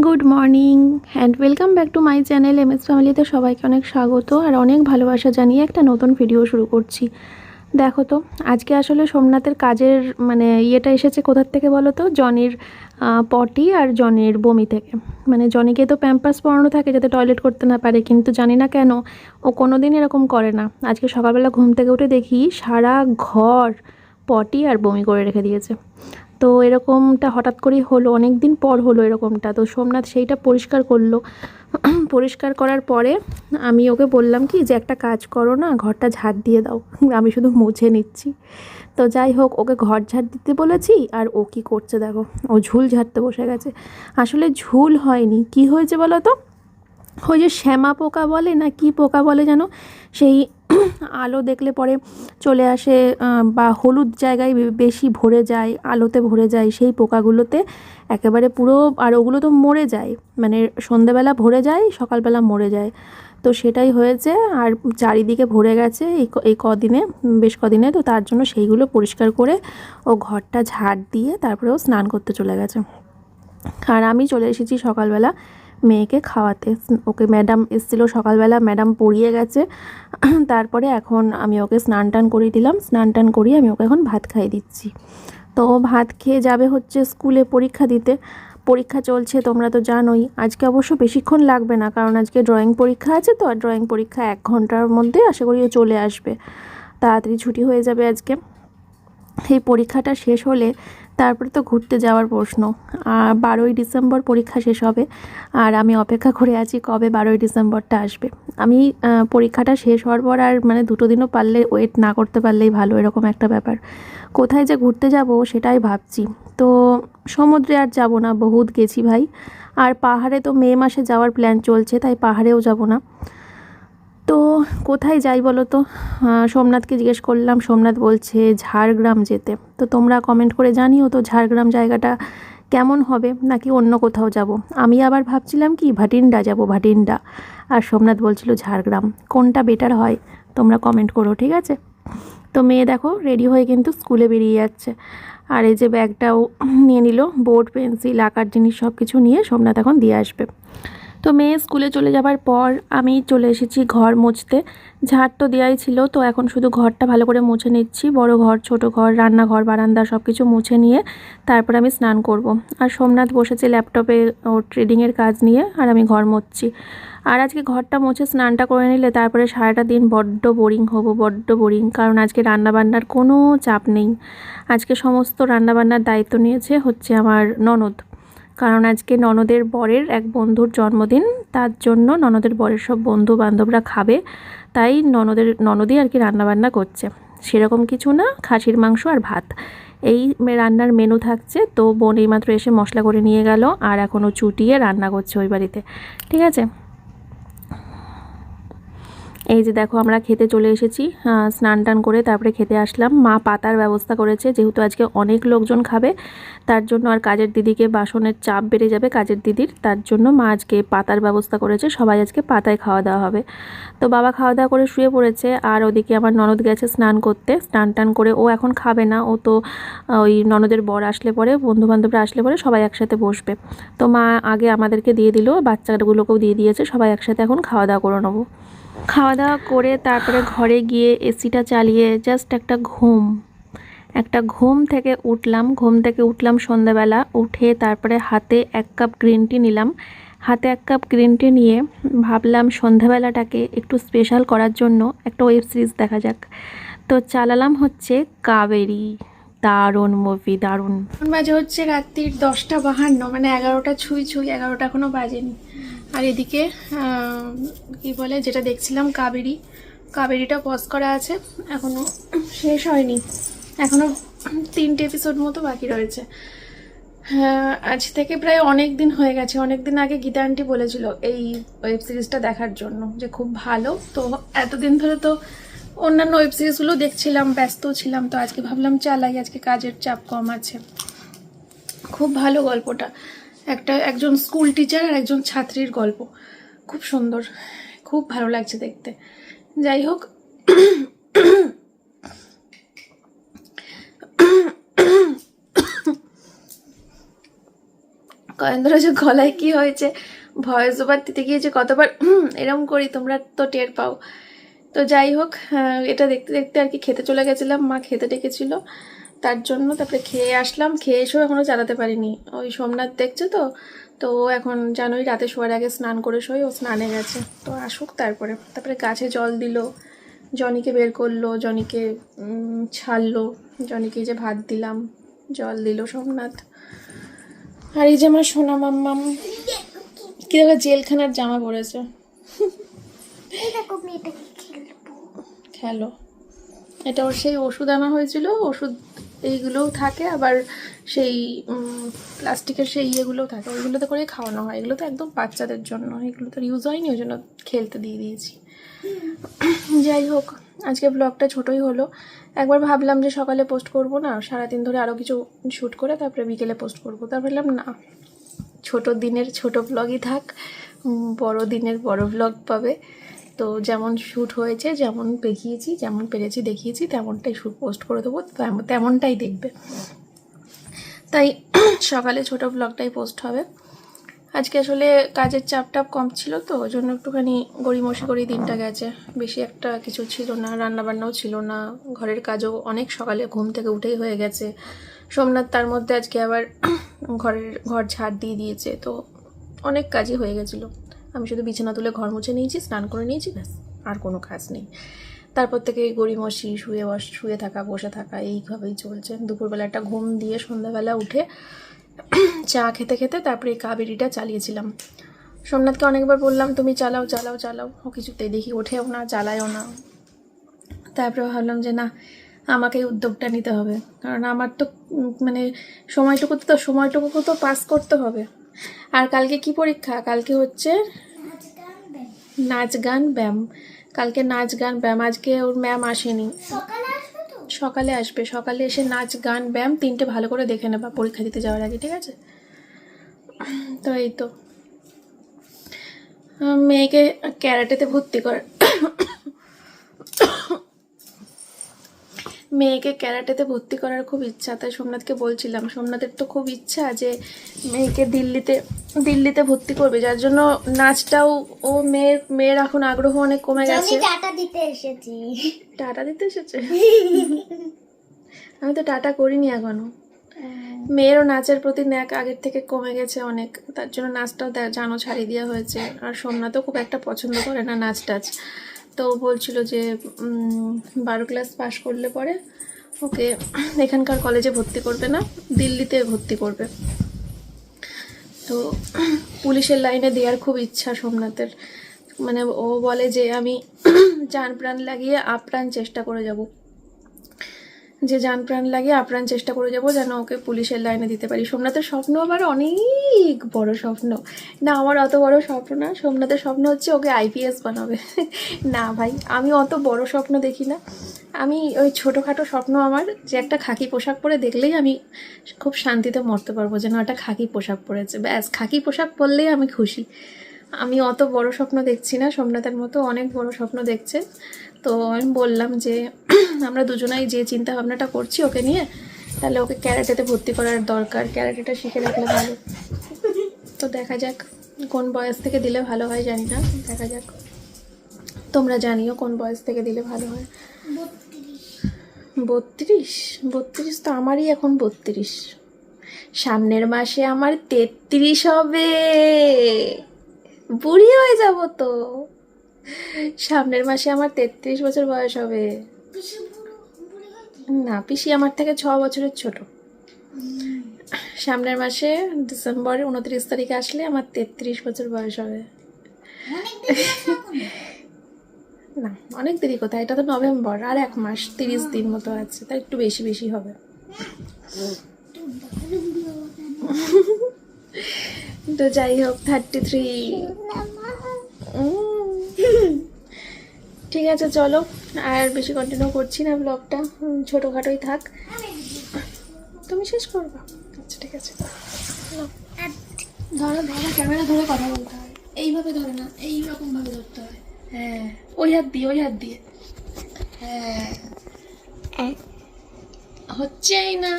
Good morning and welcome back to my channel MS ফ্যামিলিতে সবাইকে অনেক স্বাগত আর অনেক ভালোবাসা জানিয়ে একটা নতুন ভিডিও শুরু করছি। দেখো তো আজকে আসলে সোমনাথের কাজের ইয়েটা এসেছে কোথার থেকে বলো তো, জনির পটি আর জনির বমি থেকে। জনিকে তো প্যাম্পাস পরানো থাকে যাতে টয়লেট করতে না পারে, কিন্তু জানি না কেন ও কোনো দিন এরকম করে না। আজকে সকালবেলা ঘুম থেকে উঠে দেখি সারা ঘর পটি আর বমি করে রেখে দিয়েছে। তো এরকমটা হঠাৎ করেই হলো, অনেক দিন পর হলো এরকমটা। তো সোমনাথ সেইটা পরিষ্কার করলো। পরিষ্কার করার পরে আমি ওকে বললাম কি যে একটা কাজ করো না, ঘরটা ঝাড় দিয়ে দাও, আমি শুধু মুছে নিচ্ছি। তো যাই হোক, ওকে ঘর ঝাড় দিতে বলেছি আর ও কি করছে দেখো, ও ঝুল ঝাড়তে বসে গেছে। আসলে ঝুল হয়নি, কি হয়েছে বলো তো, ওই যে শ্যামা পোকা বলে না কি পোকা বলে যেন, সেই আলো দেখলে পরে চলে আসে বা হলুদ জায়গায় বেশি ভরে যায়, আলোতে ভরে যায়, সেই পোকাগুলোতে একেবারে পুরো। আর ওগুলো তো মরে যায়, সন্ধেবেলা ভরে যায়, সকালবেলা মরে যায়। তো সেটাই হয়েছে, আর চারিদিকে ভরে গেছে এই কদিনে, বেশ কদিনে। তো তার জন্য সেইগুলো পরিষ্কার করে ও ঘরটা ঝাড় দিয়ে তারপরে ও স্নান করতে চলে গেছে। আর আমি চলে এসেছি সকালবেলা মেয়েকে খাওয়াতে। ওকে ম্যাডাম এসেছিলো সকালবেলা, ম্যাডাম পড়িয়ে গেছে। তারপরে এখন আমি ওকে স্নান টান করিয়ে দিলাম, স্নান টান করিয়ে আমি ওকে এখন ভাত খাইয়ে দিচ্ছি। তো ও ভাত খেয়ে যাবে হচ্ছে স্কুলে পরীক্ষা দিতে। পরীক্ষা চলছে তোমরা তো জানোই। আজকে অবশ্য বেশিক্ষণ লাগবে না, কারণ আজকে ড্রয়িং পরীক্ষা আছে। তো আর ড্রয়িং পরীক্ষা 1 ঘন্টার মধ্যে আশা করি ও চলে আসবে, তাড়াতাড়ি ছুটি হয়ে যাবে আজকে। এই পরীক্ষাটা শেষ হলে তারপরে তো ঘুরতে যাওয়ার প্রশ্ন। 12ই ডিসেম্বর পরীক্ষা শেষ হবে, আর আমি অপেক্ষা করে আছি কবে 12ই ডিসেম্বরটা আসবে। আমি পরীক্ষাটা শেষ হওয়ার পর আর 2 দিনও পারলে ওয়েট না করতে পারলেই ভালো, এরকম একটা ব্যাপার। কোথায় যে ঘুরতে যাব সেটাই ভাবছি। তো সমুদ্রে আর যাব না, বহুত গেছি ভাই। আর পাহাড়ে তো মে মাসে যাওয়ার প্ল্যান চলছে, তাই পাহাড়েও যাব না। তো কোথায় যাই বলো তো, সোমনাথকে জিজ্ঞেস করলাম, সোমনাথ বলছে ঝাড়গ্রাম যেতে। তো তোমরা কমেন্ট করে জানিও তো ঝাড়গ্রাম জায়গাটা কেমন হবে, নাকি অন্য কোথাও যাব। আমি আবার ভাবছিলাম কি ভাটিন্ডা যাব, ভাটিন্ডা। আর সোমনাথ বলছিল ঝাড়গ্রাম, কোনটা বেটার হয় তোমরা কমেন্ট করো, ঠিক আছে? তো মেয়ে দেখো রেডি হয়ে কিন্তু স্কুলে বেরিয়ে যাচ্ছে। আর এই যে ব্যাগটাও নিয়ে নিল, বোর্ড পেন্সিল আঁকার জিনিস সব কিছু নিয়ে সোমনাথ এখন দিয়ে আসবে। তো মেয়ে স্কুলে চলে যাবার পর আমি চলে এসেছি ঘর মুছতে। ঝাড় তো দেওয়াই ছিল, তো এখন শুধু ঘরটা ভালো করে মুছে নিচ্ছি। বড় ঘর, ছোট ঘর, রান্নাঘর, বারান্দা সব কিছু মুছে নিয়ে তারপর আমি স্নান করব। আর সোমনাথ বসেছে ল্যাপটপে ওর ট্রেডিংয়ের কাজ নিয়ে, আর আমি ঘর মুছছি। আর আজকে ঘরটা মুছে স্নানটা করে নিলে তারপরে সারাটা দিন বড্ড বোরিং হবো, বড্ড বোরিং। কারণ আজকে রান্নাবান্নার কোনো চাপ নেই। আজকে সমস্ত রান্নাবান্নার দায়িত্ব নিয়েছে হচ্ছে আমার ননদ। কারণ আজকে ননদের বরের এক বন্ধুর জন্মদিন, তার জন্য ননদের বরের সব বন্ধু বান্ধবরা খাবে, তাই ননদই আর কি রান্নাবান্না করছে। সেরকম কিছু না, খাসির মাংস আর ভাত এই রান্নার মেনু থাকছে। তো বোন এইমাত্র এসে মশলা করে নিয়ে গেল, আর এখনও চুটিয়ে রান্না করছে ওই বাড়িতে, ঠিক আছে? এই যে দেখো আমরা খেতে চলে এসেছি, স্নান টান করে তারপরে খেতে আসলাম। মা পাতার ব্যবস্থা করেছে, যেহেতু আজকে অনেক লোকজন খাবে তার জন্য, আর কাজের দিদিকে বাসনের চাপ বেড়ে যাবে কাজের দিদির, তার জন্য মা আজকে পাতার ব্যবস্থা করেছে। সবাই আজকে পাতায় খাওয়া দাওয়া হবে। তো বাবা খাওয়া দাওয়া করে শুয়ে পড়েছে, আর ওদিকে আমার ননদ গেছে স্নান করতে। স্নান টান করে ও এখন খাবে না, ও তো ওই ননদের বর আসলে পরে, বন্ধুবান্ধবরা আসলে পরে সবাই একসাথে বসবে। তো মা আগে আমাদেরকে দিয়ে দিল, বাচ্চাগুলোকেও দিয়ে দিয়েছে, সবাই একসাথে এখন খাওয়া দাওয়া করে নেবো। খাওয়া দাওয়া করে তারপরে ঘরে গিয়ে এসিটা চালিয়ে জাস্ট একটা ঘুম থেকে উঠলাম সন্ধ্যাবেলা। উঠে তারপরে হাতে 1 কাপ গ্রিন টি নিলাম। হাতে 1 কাপ গ্রিন টি নিয়ে ভাবলাম সন্ধ্যাবেলাটাকে একটু স্পেশাল করার জন্য একটা ওয়েব সিরিজ দেখা যাক। তো চালালাম হচ্ছে কাবেরী। দারুণ মুভি, দারুণ। বাজে হচ্ছে রাত্রির 10:52, 11টা ছুঁই 11টা এখনও বাজেনি। আর এদিকে কি বলে, যেটা দেখছিলাম কাবেরীটা পজ করা আছে, এখনও শেষ হয়নি, এখনও 3টে এপিসোড মতো বাকি রয়েছে। আজ থেকে প্রায় অনেক দিন হয়ে গেছে। অনেক দিন আগে গীতা আন্টি বলেছিল এই ওয়েব সিরিজটা দেখার জন্য, যে খুব ভালো। তো এতদিন ধরে তো অন্যান্য ওয়েব সিরিজগুলো দেখছিলাম, ব্যস্ত ছিলাম। তো আজকে ভাবলাম চালাই, আজকে কাজের চাপ কম আছে। খুব ভালো গল্পটা, একজন স্কুল টিচার আর একজন ছাত্রীর গল্প, খুব সুন্দর, খুব ভালো লাগছে দেখতে। যাই হোক, কয়েন্দ্র যে গলায় কি হয়েছে, ভয়েস ওভার দিতে গিয়ে যে কতবার এরম করি তোমরা তো টের পাও। তো যাই হোক, এটা দেখতে দেখতে আর কি খেতে চলে গেছিলাম, মা খেতে ডেকেছিল তার জন্য। তারপরে খেয়ে আসলাম, খেয়ে এসেও এখনও চালাতে পারিনি। ওই সোমনাথ দেখছে তো, তো এখন জানোই রাতে শোয়ার আগে স্নান করে শোয়, ও স্নানে গেছে। তো আসুক তারপরে গাছে জল দিল, জনিকে বের করলো, জনিকে ছাড়লো, জনিকে যে ভাত দিলাম, জল দিল সোমনাথ। আর এই যে আমার সোনা মাম্মাম কি দেখো জেলখানার জামা পরেছে, খেলো। এটা ওর সেই ওষুধ আনা হয়েছিল, ওষুধ এইগুলোও থাকে, আবার সেই প্লাস্টিকের সেই ইয়েগুলোও থাকে, ওইগুলোতে করে খাওয়ানো হয়। এগুলো তো একদম বাচ্চাদের জন্য, এগুলো তো ইউজ হয়নি, ওই জন্য খেলতে দিয়ে দিয়েছি। যাই হোক, আজকে ব্লগটা ছোটোই হলো। একবার ভাবলাম যে সকালে পোস্ট করব না, সারাদিন ধরে আরও কিছু শ্যুট করে তারপরে বিকেলে পোস্ট করব। তারপর ভাবলাম না, ছোটো দিনের ছোটো ব্লগই থাক, বড় দিনের বড় ব্লগ পাবে। তো যেমন শ্যুট হয়েছে, যেমন দেখিয়েছি, যেমন পেরেছি দেখিয়েছি, তেমনটাই শ্যুট পোস্ট করে দেবো, তেমনটাই দেখবে। তাই সকালে ছোট ব্লগটাই পোস্ট হবে। আজকে আসলে কাজের চাপ কম ছিল, তো ওই জন্য একটুখানি গড়িমসি করেই দিনটা গেছে। বেশি একটা কিছু ছিল না, রান্নাবান্নাও ছিল না, ঘরের কাজও অনেক সকালে ঘুম থেকে উঠেই হয়ে গেছে। সোমনাথ তার মধ্যে আজকে আবার ঘর ঝাড় দিয়ে দিয়েছে, তো অনেক কাজই হয়ে গেছিলো। আমি শুধু বিছানা তুলে ঘর মুছে নিয়েছি, স্নান করে নিয়েছি, ব্যাস, আর কোনো কাজ নেই। তারপর থেকে গড়িমসি, শুয়ে থাকা, বসে থাকা, এইভাবেই চলছে। দুপুরবেলা একটা ঘুম দিয়ে সন্ধ্যাবেলা উঠে চা খেতে খেতে তারপরে এই কাবেরিটা চালিয়েছিলাম। সোমনাথকে অনেকবার বললাম তুমি চালাও চালাও চালাও, ও কিছুতেই দেখি ওঠেও না, চালায়ও না। তারপরে ভাবলাম যে না, আমাকেই উদ্যোগটা নিতে হবে, কারণ আমার তো মানে সময়টুকু তো পাস করতে হবে। আর কালকে কি পরীক্ষা? কালকে হচ্ছে নাচ গান ব্যায়াম। কালকে নাচ গান ব্যায়াম, আজকে ওর ম্যাম আসেনি, সকালে আসবে। সকালে এসে নাচ গান ব্যায়াম তিনটে ভালো করে দেখে নেবা পরীক্ষা দিতে যাওয়ার আগে, ঠিক আছে? তো এই তো মেয়েকে ক্যারাটেতে ভর্তি কর, মেয়েকে ক্যারাটেতে ভর্তি করার খুব ইচ্ছা। তাই সোমনাথকে বলছিলাম, সোমনাথের তো খুব ইচ্ছা যে মেয়েকে দিল্লিতে ভর্তি করবে, যার জন্য নাচটাও ও মেয়ের এখন আগ্রহ অনেক কমে গেছে। টাটা দিতে এসেছে আমি তো টাটা করিনি এখনো। মেয়েরও নাচের প্রতি ন্যাক আগের থেকে কমে গেছে অনেক, তার জন্য নাচটাও জানো ছাড়িয়ে দেওয়া হয়েছে। আর সোমনাথও খুব একটা পছন্দ করে না নাচ টাচ, তো বলছিল যে 12 ক্লাস পাশ করলে পরে ওকে এখানকার কলেজে ভর্তি করবে না, দিল্লিতে ভর্তি করবে। তো পুলিশের লাইনে দেওয়ার খুব ইচ্ছা সোমনাথের, মানে ও বলে যে আমি জান প্রাণ লাগিয়ে আপ্রাণ চেষ্টা করে যাব, যেন ওকে পুলিশের লাইনে দিতে পারি। সোমনাথের স্বপ্ন আবার অনেক বড় স্বপ্ন, না আমার অত বড় স্বপ্ন না। সোমনাথের স্বপ্ন হচ্ছে ওকে আইপিএস বানাবে। না ভাই, আমি অত বড় স্বপ্ন দেখি না, আমি ওই ছোটোখাটো স্বপ্ন আমার, যে একটা খাকি পোশাক পরে দেখলেই আমি খুব শান্তিতে মরতে পারবো, যেন একটা খাকি পোশাক পরেছে, ব্যাস, খাকি পোশাক পরলেই আমি খুশি। আমি অত বড় স্বপ্ন দেখছি না, সোমনাথের মতো অনেক বড় স্বপ্ন দেখছে। তো আমি বললাম যে আমরা দুজনাই যে চিন্তা ভাবনাটা করছি ওকে নিয়ে, তাহলে ওকে ক্যারাটেতে ভর্তি করার দরকার, ক্যারাটেটা শিখে রাখলে ভালো। তো দেখা যাক কোন বয়স থেকে দিলে ভালো হয়, জানি না, দেখা যাক। তোমরা জানিও কোন বয়স থেকে দিলে ভালো হয়। 32 তো আমারই এখন 32, সামনের মাসে আমার 33 হবে, বুড়ি হয়ে যাব তো। সামনের মাসে আমার 33 বছর বয়স হবে। না, পিসি আমার থেকে 6 বছরের ছোট। সামনের মাসে ডিসেম্বরের 29 তারিখে আসলে আমার 33 বছর বয়স হবে। না, অনেক দেরি কোথায়, এটা তো নভেম্বর, আর 1 মাস 30 দিন মতো আছে, তাই একটু বেশি হবে। তো যাই হোক, 33। ঠিক আছে, চলো আর বেশি কন্টিনিউ করছি না ব্লগটা, ছোটোখাটোই থাক। তুমি শেষ করবা? আচ্ছা ঠিক আছে, ধরো ক্যামেরা ধরে কথা বলতে হয়, এইভাবে ধরে না, এইরকম ভাবে ধরতে হয়। হ্যাঁ, ওই হাত দিয়ে হ্যাঁ, হচ্ছেই না।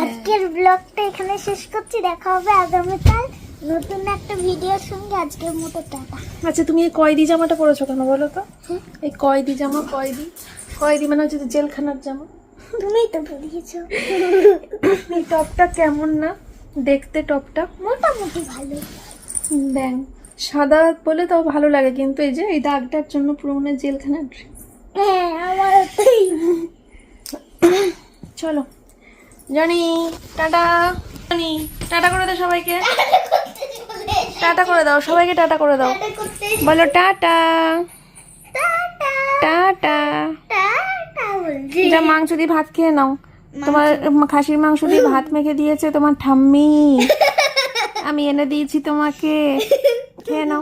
আজকের ব্লগটা এখানে শেষ করছি, দেখা হবে আগামীকাল নতুন একটা ভিডিওর সঙ্গে। আজকের মতো টাটা। আচ্ছা, তুমি এই কয়েদি জামাটা পরেছো কেন বলো তো? এই কয়েদি জামা, কয়েদি মানে হচ্ছে যে জেলখানার জামা। তুমিই তো পরিয়েছো। এই টপটা কেমন না দেখতে? টপটা মোটামুটি ভালো। ব্যাং সাদা বলে তাও ভালো লাগে, কিন্তু এই যে এই দাগটার জন্য পুরো মনে হয় জেলখানার ড্রেস। হ্যাঁ, আমারও তাই। চলো জানি, টাটা। জানি, টাটা করে দাও সবাইকে, টাটা করে দাও সবাইকে, টাটা করে দাও, টাটা করতে বলো টাটা টাটা টাটা। টাটা বলছি। যা মাংস দিয়ে ভাত খেয়ে নাও, তোমার খাসির মাংস দিয়ে ভাত মেখে দিয়েছে তোমার ঠাম্মি, আমি এনে দিয়েছি তোমাকে, খেয়ে নাও।